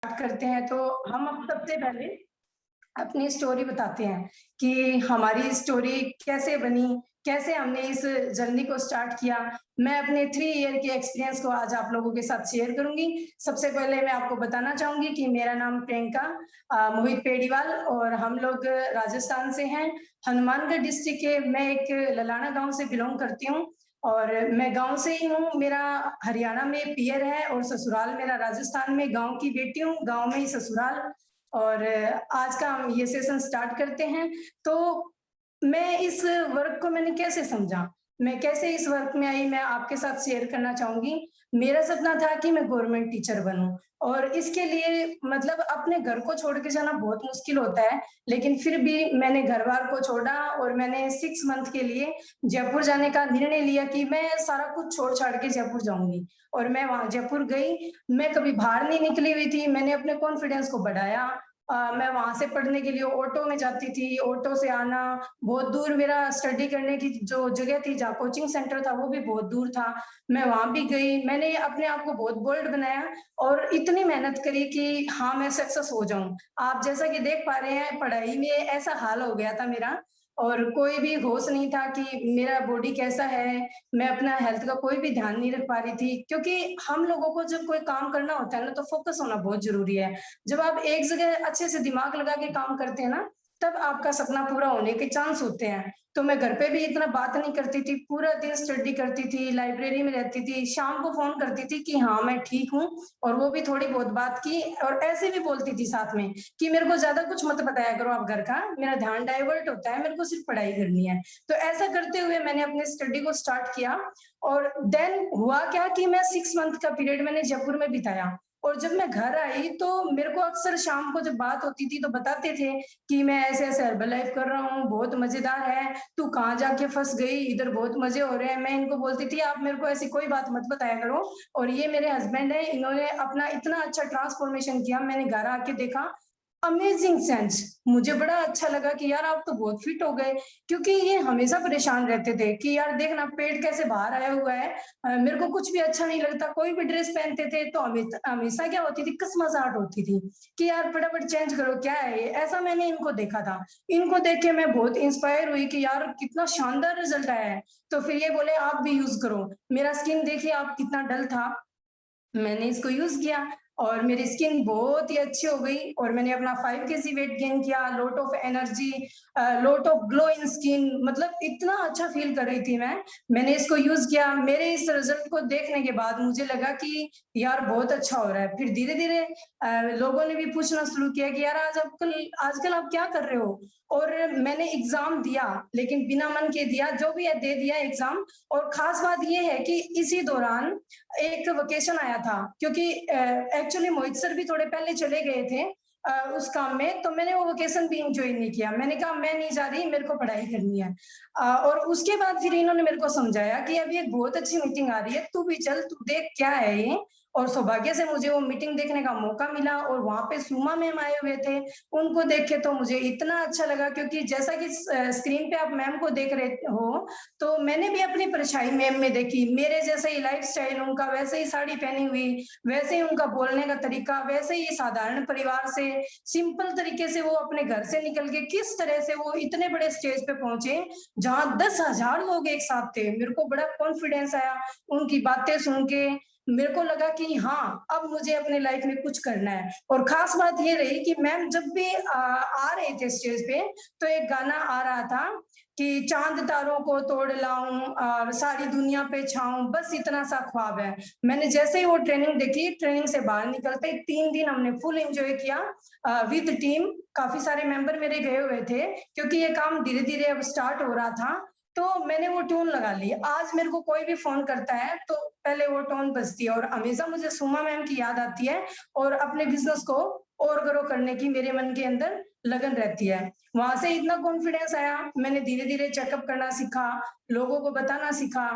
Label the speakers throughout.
Speaker 1: Start करते हैं तो हम अब सबसे पहले अपनी स्टोरी बताते हैं कि हमारी स्टोरी कैसे बनी, कैसे हमने इस जर्नी को स्टार्ट किया। मैं अपने 3 ईयर के एक्सपीरियंस को आज आप लोगों के साथ शेयर करूँगी। सबसे पहले मैं आपको बताना चाहूँगी कि मेरा नाम प्रियंका मोहित पेडीवाल और हम लोग राजस्थान से हैं, हनुमानगढ़ डिस्ट्रिक्ट के। मैं एक ललाना गाँव से बिलॉन्ग करती हूँ और मैं गाँव से ही हूँ। मेरा हरियाणा में पियर है और ससुराल मेरा राजस्थान में। गाँव की बेटी हूँ, गाँव में ही ससुराल। और आज का हम ये सेशन स्टार्ट करते हैं। तो मैं इस वर्क को मैंने कैसे समझा, मैं कैसे इस वर्क में आई, मैं आपके साथ शेयर करना चाहूँगी। मेरा सपना था कि मैं गवर्नमेंट टीचर बनूँ और इसके लिए मतलब अपने घर को छोड़ के जाना बहुत मुश्किल होता है, लेकिन फिर भी मैंने घर-बार को छोड़ा और मैंने 6 मंथ के लिए जयपुर जाने का निर्णय लिया कि मैं सारा कुछ छोड़-छाड़ के जयपुर जाऊँगी और मैं वहाँ जयपुर गई। मैं कभी बाहर नहीं निकली हुई थी, मैंने अपने कॉन्फिडेंस को बढ़ाया। मैं वहाँ से पढ़ने के लिए ऑटो में जाती थी, ऑटो से आना, बहुत दूर मेरा स्टडी करने की जो जगह थी, जहाँ कोचिंग सेंटर था, वो भी बहुत दूर था। मैं वहाँ भी गई, मैंने अपने आप को बहुत बोल्ड बनाया और इतनी मेहनत करी कि हाँ, मैं सक्सेस हो जाऊँ। आप जैसा कि देख पा रहे हैं, पढ़ाई में ऐसा हाल हो गया था मेरा और कोई भी होश नहीं था कि मेरा बॉडी कैसा है, मैं अपना हेल्थ का कोई भी ध्यान नहीं रख पा रही थी। क्योंकि हम लोगों को जब कोई काम करना होता है ना, तो फ़ोकस होना बहुत ज़रूरी है। जब आप एक जगह अच्छे से दिमाग लगा के काम करते हैं ना, तब आपका सपना पूरा होने के चांस होते हैं। तो मैं घर पे भी इतना बात नहीं करती थी, पूरा दिन स्टडी करती थी, लाइब्रेरी में रहती थी, शाम को फ़ोन करती थी कि हाँ, मैं ठीक हूँ और वो भी थोड़ी बहुत बात की और ऐसे भी बोलती थी साथ में कि मेरे को ज़्यादा कुछ मत बताया करो आप घर का, मेरा ध्यान डाइवर्ट होता है, मेरे को सिर्फ़ पढ़ाई करनी है। तो ऐसा करते हुए मैंने अपनी स्टडी को स्टार्ट किया और देन हुआ क्या कि मैं 6 मंथ का पीरियड मैंने जयपुर में बिताया और जब मैं घर आई तो मेरे को अक्सर शाम को जब बात होती थी तो बताते थे कि मैं ऐसे-ऐसे हर्बल लाइफ कर रहा हूँ, बहुत मज़ेदार है, तू कहाँ जाके फँस गई, इधर बहुत मज़े हो रहे हैं। मैं इनको बोलती थी आप मेरे को ऐसी कोई बात मत बताया करो और ये मेरे हस्बैंड हैं, इन्होंने अपना इतना अच्छा ट्रांसफॉर्मेशन किया, मैंने घर आके देखा अमेजिंग सेंस। मुझे बड़ा अच्छा लगा कि यार आप तो बहुत फिट हो गए, क्योंकि ये हमेशा परेशान रहते थे कि यार देखना पेट कैसे बाहर आया हुआ है। मेरे को कुछ भी अच्छा नहीं लगता, कोई भी ड्रेस पहनते थे तो हमेशा क्या होती थी, कसमसाहट होती थी कि यार फटाफट चेंज करो, क्या है ये? ऐसा मैंने इनको देखा था। इनको देख के मैं बहुत इंस्पायर हुई कि यार कितना शानदार रिजल्ट आया है। तो फिर ये बोले आप भी यूज करो। मेरा स्किन देखिए आप कितना डल था, मैंने इसको यूज़ किया और मेरी स्किन बहुत ही अच्छी हो गई और मैंने अपना 5 केजी वेट गेन किया, lot of energy, lot of glow in skin, मतलब इतना अच्छा फ़ील कर रही थी मैं। मैंने इसको यूज़ किया, मेरे इस रिज़ल्ट को देखने के बाद मुझे लगा कि यार बहुत अच्छा हो रहा है। फिर धीरे-धीरे लोगों ने भी पूछना शुरू किया कि यार आजकल आप क्या कर रहे हो? और मैंने एग्ज़ाम दिया, लेकिन बिना मन के दिया, जो भी है दे दिया एग्ज़ाम। और ख़ास बात ये है कि इसी दौरान एक वेकेशन आया था, क्योंकि एक्चुअली मोहित सर भी थोड़े पहले चले गए थे उस काम में, तो मैंने वो वेकेशन भी एंजॉय नहीं किया। मैंने कहा मैं नहीं जा रही, मेरे को पढ़ाई करनी है। और उसके बाद फिर इन्होंने मेरे को समझाया कि अभी एक बहुत अच्छी मीटिंग आ रही है, तू भी चल, तू देख क्या है ये। और सौभाग्य से मुझे वो मीटिंग देखने का मौका मिला और वहाँ पे सुमा मैम आए हुए थे। उनको देख के तो मुझे इतना अच्छा लगा, क्योंकि जैसा कि स्क्रीन पे आप मैम को देख रहे हो, तो मैंने भी अपनी परछाई मैम में देखी। मेरे जैसे ही लाइफ़स्टाइल उनका, वैसे ही साड़ी पहनी हुई, वैसे ही उनका बोलने का तरीका, वैसे ही साधारण परिवार से, सिंपल तरीके से वो अपने घर से निकल के किस तरह से वो इतने बड़े स्टेज पे पहुँचे, जहाँ 10,000 लोग एक साथ थे। मेरे को बड़ा कॉन्फिडेंस आया, उनकी बातें सुन के मेरे को लगा कि हाँ, अब मुझे अपनी लाइफ़ में कुछ करना है। और ख़ास बात ये रही कि मैम जब भी आ रहे थे स्टेज पे, तो एक गाना आ रहा था कि चाँद तारों को तोड़ लाऊँ और सारी दुनिया पे छाऊँ, बस इतना सा ख्वाब है। मैंने जैसे ही वो ट्रेनिंग देखी, ट्रेनिंग से बाहर निकलते ही 3 दिन हमने फुल एन्जॉय किया विद टीम। काफ़ी सारे मेंबर मेरे गए हुए थे, क्योंकि ये काम धीरे-धीरे अब स्टार्ट हो रहा था, तो मैंने वो ट्यून लगा ली। आज मेरे को कोई भी फ़ोन करता है, तो पहले वो टोन बजती है और हमेशा मुझे सुमा मैम की याद आती है और अपने बिज़नेस को और ग्रो करने की मेरे मन के अंदर लगन रहती है। वहाँ से इतना कॉन्फिडेंस आया, मैंने धीरे-धीरे चेकअप करना सीखा, लोगों को बताना सीखा,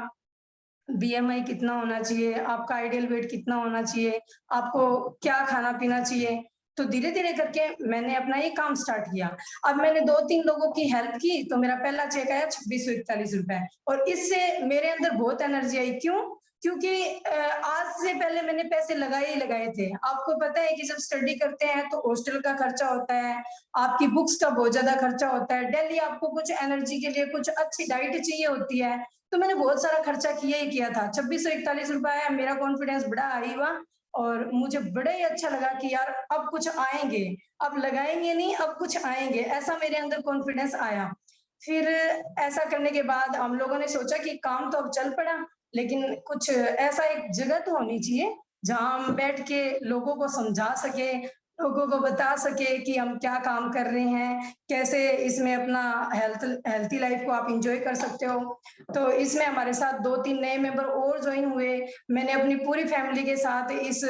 Speaker 1: बीएमआई कितना होना चाहिए, आपका आइडियल वेट कितना होना चाहिए, आपको क्या खाना-पीना चाहिए। तो धीरे-धीरे करके मैंने अपना ये काम स्टार्ट किया। अब मैंने 2-3 लोगों की हेल्प की, तो मेरा पहला चेक आया ₹2641 और इससे मेरे अंदर बहुत एनर्जी आई। क्यों? क्योंकि आज से पहले मैंने पैसे लगाए ही लगाए थे। आपको पता है कि जब स्टडी करते हैं तो हॉस्टल का खर्चा होता है, आपकी बुक्स का बहुत ज़्यादा खर्चा होता है, डेली आपको कुछ एनर्जी के लिए कुछ अच्छी डाइट चाहिए होती है, तो मैंने बहुत सारा खर्चा किया ही किया था। 2641 रुपए आया, मेरा कॉन्फिडेंस बड़ा हाई हुआ और मुझे बड़ा ही अच्छा लगा कि यार अब कुछ आएँगे, अब लगाएँगे नहीं, अब कुछ आएँगे, ऐसा मेरे अंदर कॉन्फिडेंस आया। फिर ऐसा करने के बाद हम लोगों ने सोचा कि काम तो अब चल पड़ा, लेकिन कुछ ऐसा एक जगह तो होनी चाहिए, जहाँ हम बैठ के लोगों को समझा सकें, लोगों को बता सके कि हम क्या काम कर रहे हैं, कैसे इसमें अपना हेल्थी लाइफ को आप एन्जॉय कर सकते हो। तो इसमें हमारे साथ 2-3 नए मेंबर और जॉइन हुए। मैंने अपनी पूरी फैमिली के साथ इस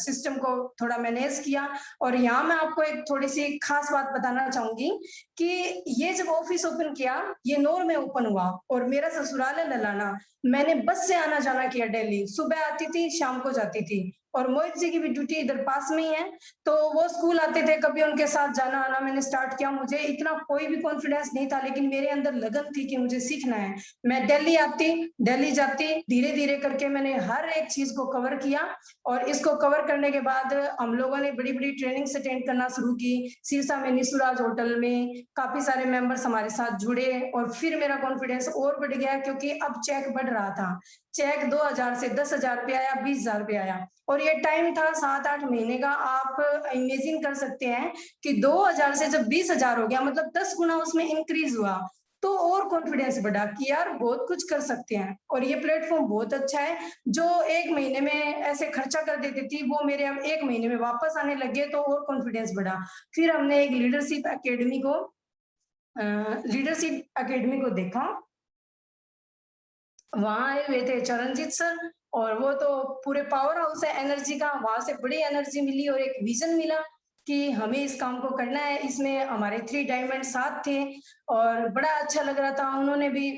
Speaker 1: सिस्टम को थोड़ा मैनेज किया और यहाँ मैं आपको एक थोड़ी-सी खास बात बताना चाहूँगी कि ये जब ऑफिस ओपन किया, ये नौर में ओपन हुआ और मेरा ससुराल है ललाना। मैंने बस से आना-जाना किया डेली, सुबह आती थी, शाम को जाती थी और मोहित जी की भी ड्यूटी इधर पास में ही है, तो वो स्कूल आते थे, कभी उनके साथ जाना-आना मैंने स्टार्ट किया। मुझे इतना कोई भी कॉन्फिडेंस नहीं था, लेकिन मेरे अंदर लगन थी कि मुझे सीखना है। मैं दिल्ली आती, दिल्ली जाती, धीरे-धीरे करके मैंने हर एक चीज़ को कवर किया और इसको कवर करने के बाद हम लोगों ने बड़ी-बड़ी ट्रेनिंग्स अटेंड करना शुरू की। सिरसा में निशुराज होटल में काफ़ी सारे मेंबर्स हमारे साथ जुड़े और फिर मेरा कॉन्फिडेंस और बढ़ गया क्योंकि अब चेक बढ़ रहा था। चेक 2000 से 10,000 रुपए आया, 20,000 रुपए आया और ये टाइम था 7-8 महीने का। आप इमेजिन कर सकते हैं कि 2000 से जब 20,000 हो गया मतलब 10 गुना उसमें इंक्रीज़ हुआ। तो और कॉन्फिडेंस बढ़ा कि यार बहुत कुछ कर सकते हैं और ये प्लेटफ़ॉर्म बहुत अच्छा है। जो 1 महीने में ऐसे खर्चा कर देती थी, वो मेरे अब 1 महीने में वापस आने लग गए तो और कॉन्फिडेंस बढ़ा। फिर हमने एक लीडरशिप अकेडमी को देखा। वहाँ आए हुए थे चरणजीत सर और वो तो पूरे पावर हाउस है एनर्जी का, वहाँ से बड़ी एनर्जी मिली और एक विज़न मिला कि हमें इस काम को करना है। इसमें हमारे 3 डायमंड साथ थे और बड़ा अच्छा लग रहा था। उन्होंने भी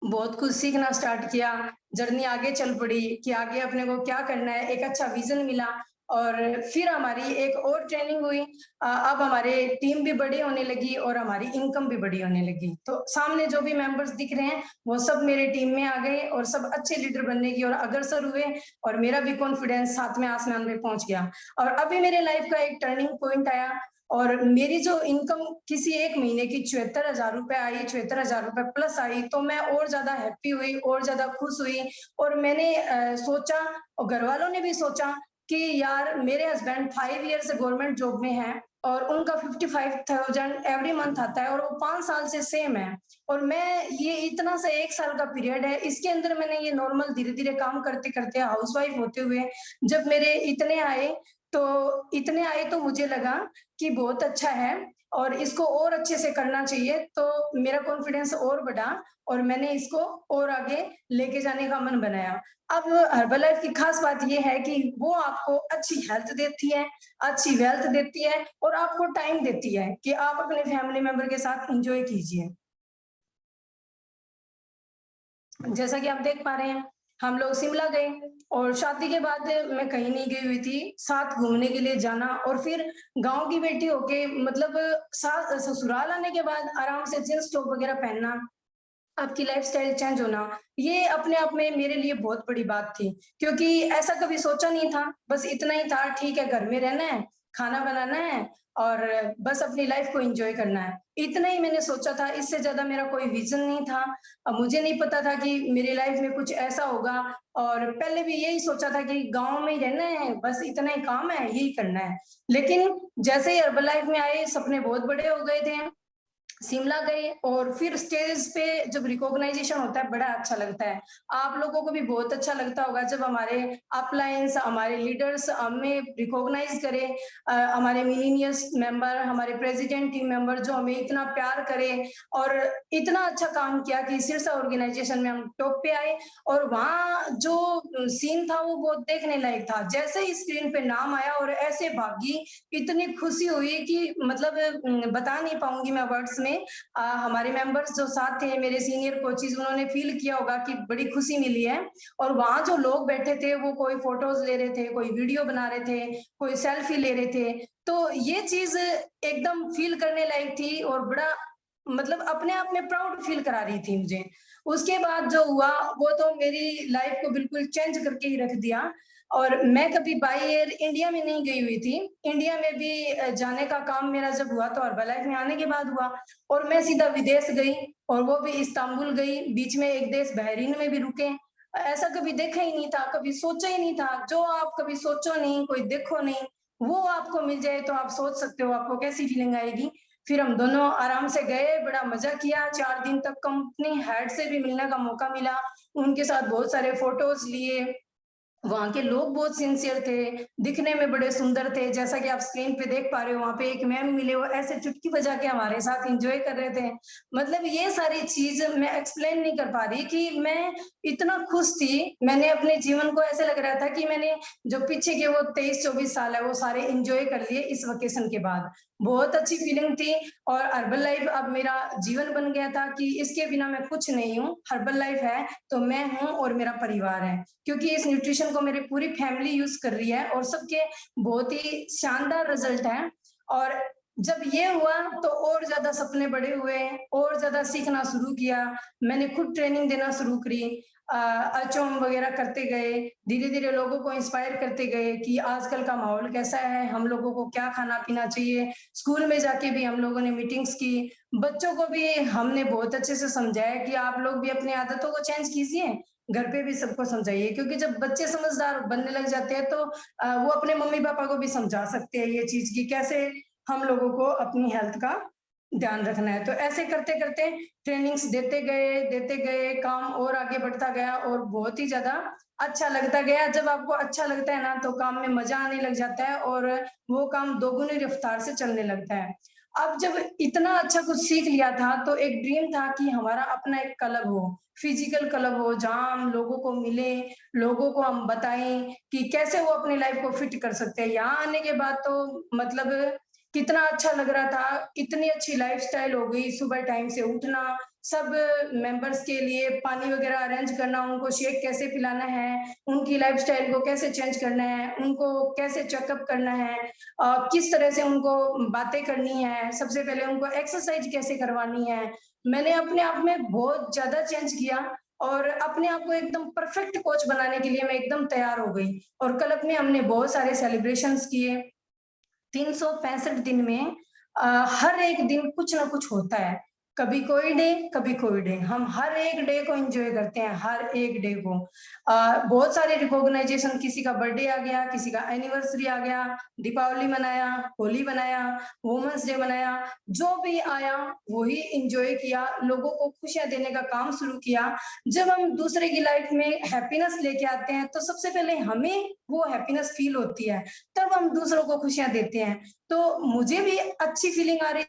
Speaker 1: बहुत कुछ सीखना स्टार्ट किया, जर्नी आगे चल पड़ी कि आगे अपने को क्या करना है, एक अच्छा विज़न मिला और फिर हमारी एक और ट्रेनिंग हुई। अब हमारे टीम भी बड़ी होने लगी और हमारी इनकम भी बड़ी होने लगी। तो सामने जो भी मेंबर्स दिख रहे हैं, वो सब मेरे टीम में आ गए और सब अच्छे लीडर बनने की ओर अग्रसर हुए और मेरा भी कॉन्फिडेंस 7वें आसमान पे पहुँच गया। और अभी मेरे लाइफ का एक टर्निंग पॉइंट आया और मेरी जो इनकम किसी एक महीने की 74,000 रुपए आई, 74,000 रुपए प्लस आई, तो मैं और ज़्यादा हैप्पी हुई और ज़्यादा खुश हुई और मैंने सोचा और घरवालों ने भी सोचा कि यार मेरे हस्बैंड 5 ईयर से गवर्नमेंट जॉब में हैं और उनका 55,000 एवरी मंथ आता है और वो 5 साल से सेम है और मैं ये इतना सा 1 साल का पीरियड है, इसके अंदर मैंने ये नॉर्मल धीरे-धीरे काम करते-करते हाउसवाइफ होते हुए जब मेरे इतने आए तो मुझे लगा कि बहुत अच्छा है और इसको और अच्छे से करना चाहिए, तो मेरा कॉन्फिडेंस और बढ़ा और मैंने इसको और आगे लेके जाने का मन बनाया। अब हर्बललाइफ की खास बात ये है कि वो आपको अच्छी हेल्थ देती है, अच्छी वेल्थ देती है और आपको टाइम देती है कि आप अपने फैमिली मेंबर के साथ एन्जॉय कीजिए। जैसा कि आप देख पा रहे हैं, हम लोग शिमला गए और शादी के बाद मैं कहीं नहीं गई हुई थी, साथ घूमने के लिए जाना और फिर गाँव की बेटी होके मतलब ससुराल आने के बाद आराम से जीन्स टॉप वगैरह पहनना, आपकी लाइफ़स्टाइल चेंज होना, ये अपने आप में मेरे लिए बहुत बड़ी बात थी, क्योंकि ऐसा कभी सोचा नहीं था, बस इतना ही था ठीक है घर में रहना है, खाना बनाना है और बस अपनी लाइफ़ को एन्जॉय करना है। इतना ही मैंने सोचा था, इससे ज़्यादा मेरा कोई विज़न नहीं था। मुझे नहीं पता था कि मेरी लाइफ़ में कुछ ऐसा होगा और पहले भी यही सोचा था कि गाँव में ही रहना है, बस इतना ही काम है, यही करना है। लेकिन जैसे ही हर्बल में आए, सपने बहुत बड़े हो गए थे। शिमला गए और फिर स्टेज पे जब रिकॉग्नाइजेशन होता है बड़ा अच्छा लगता है। आप लोगों को भी बहुत अच्छा लगता होगा जब हमारे अपलाइंस, हमारे लीडर्स हमें रिकॉग्नाइज करें, हमारे मिलीनियर्स मेंबर, हमारे प्रेसिडेंट टीम मेंबर जो हमें इतना प्यार करे और इतना अच्छा काम किया कि सिरसा ऑर्गेनाइजेशन में हम टॉप पे आए और वहाँ जो सीन था वो बहुत देखने लायक था। जैसे ही स्क्रीन पे नाम आया और ऐसे भागी, इतनी खुशी हुई कि मतलब बता नहीं पाऊँगी मैं वर्ड्स में। हमारे मेंबर्स जो साथ थे, मेरे सीनियर कोचेज़ उन्होंने फ़ील किया होगा कि बड़ी खुशी मिली है और वहाँ जो लोग बैठे थे, वो कोई फ़ोटोज़ ले रहे थे, कोई वीडियो बना रहे थे, कोई सेल्फी ले रहे थे। तो ये चीज़ एकदम फ़ील करने लायक थी और बड़ा मतलब अपने आप में प्राउड फ़ील करा रही थी मुझे। उसके बाद जो हुआ वो तो मेरी लाइफ को बिल्कुल चेंज करके ही रख दिया। और मैं कभी बाय एयर इंडिया में नहीं गई हुई थी। इंडिया में भी जाने का काम मेरा जब हुआ तो हर्बलाइफ में आने के बाद हुआ, और मैं सीधा विदेश गई, और वो भी इस्तांबुल गई, बीच में एक देश बहरीन में भी रुके। ऐसा कभी देखा ही नहीं था, कभी सोचा ही नहीं था। जो आप कभी सोचो नहीं, कोई देखो नहीं, वो आपको मिल जाए तो आप सोच सकते हो आपको कैसी फीलिंग आएगी। फिर हम दोनों आराम से गए, बड़ा मजा किया। 4 दिन तक कंपनी हेड से भी मिलने का मौका मिला, उनके साथ बहुत सारे फोटोज लिए। वहाँ के लोग बहुत सिंसियर थे, दिखने में बड़े सुंदर थे, जैसा कि आप स्क्रीन पे देख पा रहे हो। वहाँ पे एक मैम मिले, वो ऐसे चुटकी बजा के हमारे साथ एंजॉय कर रहे थे। मतलब ये सारी चीज मैं एक्सप्लेन नहीं कर पा रही कि मैं इतना खुश थी। मैंने अपने जीवन को ऐसे लग रहा था कि मैंने जो पीछे के वो 23-24 साल है वो सारे एंजॉय कर लिए इस वेकेशन के बाद। बहुत अच्छी फीलिंग थी। और हर्बल लाइफ अब मेरा जीवन बन गया था कि इसके बिना मैं कुछ नहीं हूँ। हर्बल लाइफ है तो मैं हूँ और मेरा परिवार है, क्योंकि इस न्यूट्रिशन को मेरी पूरी फैमिली यूज कर रही है और सबके बहुत ही शानदार रिजल्ट है। और जब ये हुआ तो और ज्यादा सपने बड़े हुए, और ज्यादा सीखना शुरू किया। मैंने खुद ट्रेनिंग देना शुरू करी, अचोम वगैरह करते गए, धीरे धीरे लोगों को इंस्पायर करते गए कि आजकल का माहौल कैसा है, हम लोगों को क्या खाना पीना चाहिए। स्कूल में जाके भी हम लोगों ने मीटिंग्स की, बच्चों को भी हमने बहुत अच्छे से समझाया कि आप लोग भी अपनी आदतों को चेंज कीजिए, घर पे भी सबको समझाइए। क्योंकि जब बच्चे समझदार बनने लग जाते हैं तो वो अपने मम्मी पापा को भी समझा सकते हैं ये चीज कि कैसे हम लोगों को अपनी हेल्थ का ध्यान रखना है। तो ऐसे करते करते ट्रेनिंग्स देते गए, काम और आगे बढ़ता गया और बहुत ही ज्यादा अच्छा लगता गया। जब आपको अच्छा लगता है ना तो काम में मजा आने लग जाता है और वो काम दोगुनी रफ्तार से चलने लगता है। अब जब इतना अच्छा कुछ सीख लिया था तो एक ड्रीम था कि हमारा अपना एक क्लब हो, फिजिकल क्लब हो, जहाँ हम लोगों को मिले, लोगों को हम बताएं कि कैसे वो अपनी लाइफ को फिट कर सकते हैं। यहाँ आने के बाद तो मतलब कितना अच्छा लग रहा था, इतनी अच्छी लाइफस्टाइल हो गई। सुबह टाइम से उठना, सब मेंबर्स के लिए पानी वगैरह अरेंज करना, उनको शेक कैसे पिलाना है, उनकी लाइफस्टाइल को कैसे चेंज करना है, उनको कैसे चेकअप करना है, किस तरह से उनको बातें करनी है, सबसे पहले उनको एक्सरसाइज कैसे करवानी है। मैंने अपने आप में बहुत ज्यादा चेंज किया और अपने आप को एकदम परफेक्ट कोच बनाने के लिए मैं एकदम तैयार हो गई। और क्लब में हमने बहुत सारे सेलिब्रेशंस किए। 365 दिन में हर एक दिन कुछ ना कुछ होता है। कभी कोई डे, कभी कोई डे। हम हर एक डे को एंजॉय करते हैं, हर एक डे को। बहुत सारे रिकॉग्नाइजेशन, किसी का बर्थडे आ गया, किसी का एनिवर्सरी आ गया, दीपावली मनाया, होली मनाया, वुमेन्स डे मनाया, जो भी आया वही एंजॉय किया, लोगों को खुशियां देने का काम शुरू किया। जब हम दूसरे की लाइफ में हैप्पीनेस लेके आते हैं तो सबसे पहले हमें वो हैप्पीनेस फील होती है, तब हम दूसरों को खुशियां देते हैं। तो मुझे भी अच्छी फीलिंग आ रही